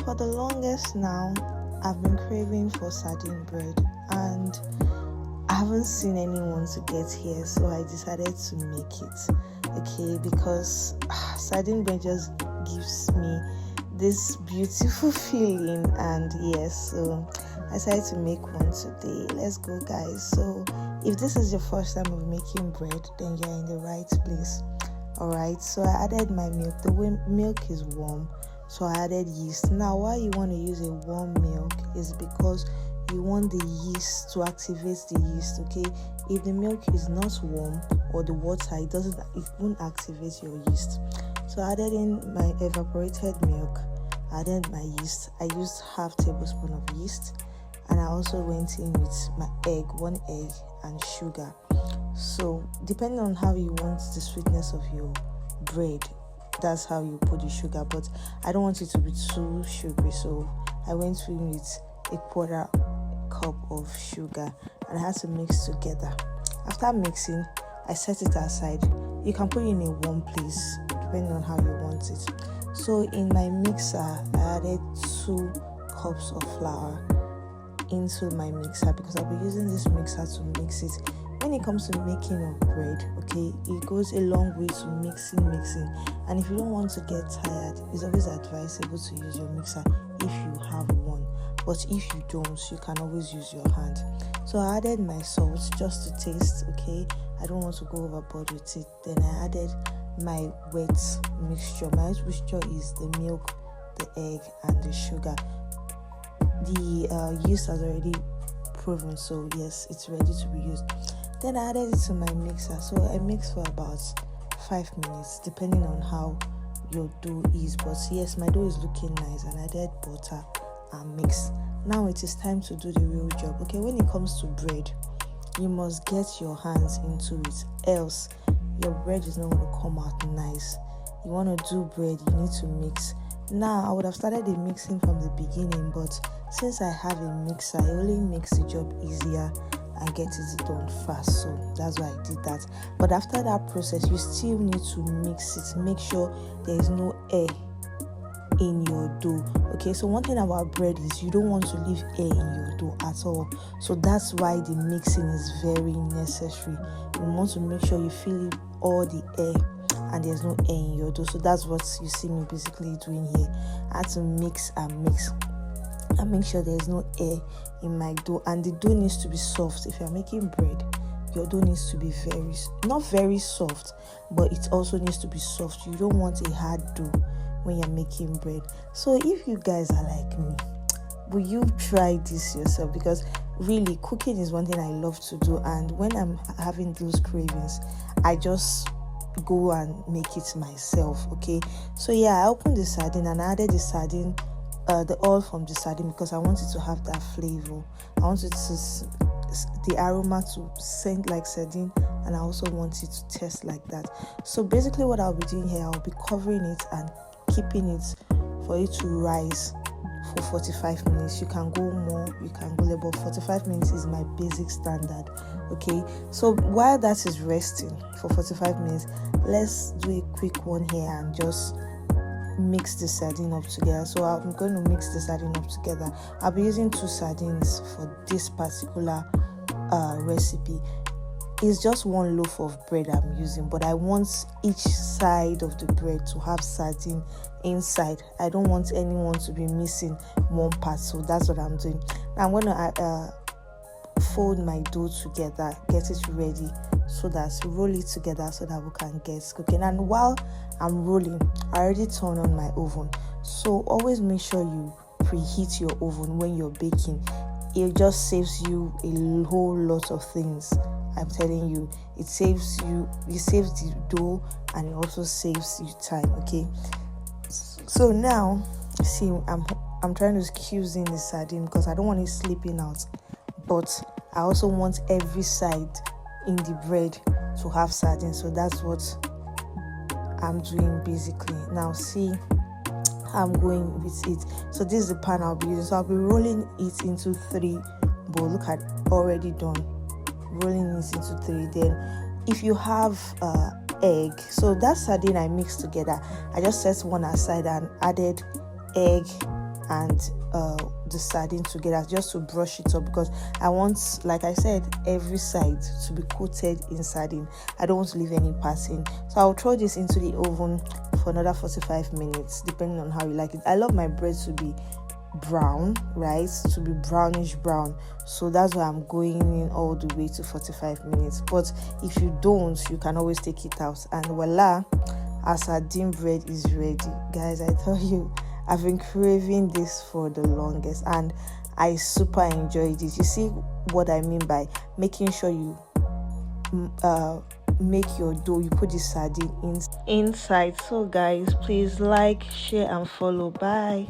for the longest now, I've been craving for sardine bread, and I haven't seen anyone to get here, so I decided to make it. Okay, because sardine bread just gives me this beautiful feeling, and yes, so I decided to make one today. Let's go, guys. So if this is your first time of making bread, then you're in the right place. Alright, so I added my milk. The milk is warm, so I added yeast. Now why you want to use a warm milk is because you want the yeast to activate the yeast. Okay, if the milk is not warm or the water, it won't activate your yeast. So I added in my evaporated milk, I added my yeast. I used half tablespoon of yeast, and I also went in with my one egg and sugar. So depending on how you want the sweetness of your bread, that's how you put the sugar, but I don't want it to be too sugary, so I went in with a quarter cup of sugar, and I had to mix together. After mixing, I set it aside. You can put it in a warm place depending on how you want it. So in my mixer, I added 2 cups of flour into my mixer because I'll be using this mixer to mix it. When it comes to making of bread, okay, it goes a long way to mixing, and if you don't want to get tired, it's always advisable to use your mixer if you have one, but if you don't, you can always use your hand. So I added my salt just to taste. Okay, I don't want to go overboard with it. Then I added my wet mixture. My wet mixture is the milk, the egg, and the sugar. The yeast has already proven, so yes, it's ready to be used. Then I added it to my mixer, so I mixed for about 5 minutes depending on how your dough is. But yes, my dough is looking nice, and I added butter and mix. Now it is time to do the real job. Okay, when it comes to bread, you must get your hands into it, else your bread is not going to come out nice. You want to do bread, you need to mix. Now I would have started the mixing from the beginning, but since I have a mixer, it only makes the job easier and get it done fast, so that's why I did that. But after that process, you still need to mix it. Make sure there is no air in your dough. Okay, so one thing about bread is you don't want to leave air in your dough at all, so that's why the mixing is very necessary. You want to make sure you fill all the air and there's no air in your dough. So that's what you see me basically doing here. I had to mix and make sure there's no air in my dough, and the dough needs to be soft. If you're making bread, your dough needs to be not very soft, but it also needs to be soft. You don't want a hard dough when you're making bread. So if you guys are like me, will you try this yourself? Because really, cooking is one thing I love to do, and when I'm having those cravings, I just go and make it myself. Okay, so yeah, I opened the sardine and I added the sardine, the oil from the sardine, because I wanted to have that flavor. I wanted the aroma to scent like sardine, and I also want it to taste like that. So basically what I'll be doing here, I'll be covering it and keeping it for it to rise for 45 minutes. You can go more, you can go less, but 45 minutes is my basic standard. Okay, so while that is resting for 45 minutes, let's do a quick one here and just mix the sardine up together. So I'm going to mix the sardine up together. I'll be using 2 sardines for this particular recipe. It's just 1 loaf of bread I'm using, but I want each side of the bread to have sardine inside. I don't want anyone to be missing one part, so that's what I'm doing. Now I'm going to fold my dough together, get it ready, so that roll it together so that we can get cooking. And while I'm rolling, I already turned on my oven, so always make sure you preheat your oven when you're baking. It just saves you a whole lot of things. I'm telling you, it saves the dough, and it also saves you time. Okay, so now see, I'm trying to squeeze in the sardine because I don't want it slipping out, but I also want every side in the bread to have sardine. So that's what I'm doing basically. Now see, I'm going with it. So this is the pan I'll be using. So I'll be rolling it into 3 bowls. Look at, already done. Rolling it into 3. Then if you have egg, so that sardine I mixed together, I just set one aside and added egg and the sardine together, just to brush it up, because I want, like I said, every side to be coated in sardine. I don't want to leave any passing. So I'll throw this into the oven for another 45 minutes, depending on how you like it. I love my bread to be brown, right, to be brownish brown, so that's why I'm going in all the way to 45 minutes. But if you don't, you can always take it out, and voila, our sardine bread is ready. Guys, I tell you, I've been craving this for the longest, and I super enjoyed it. You see what I mean by making sure you make your dough, you put the sardine inside. So guys, please like, share and follow. Bye.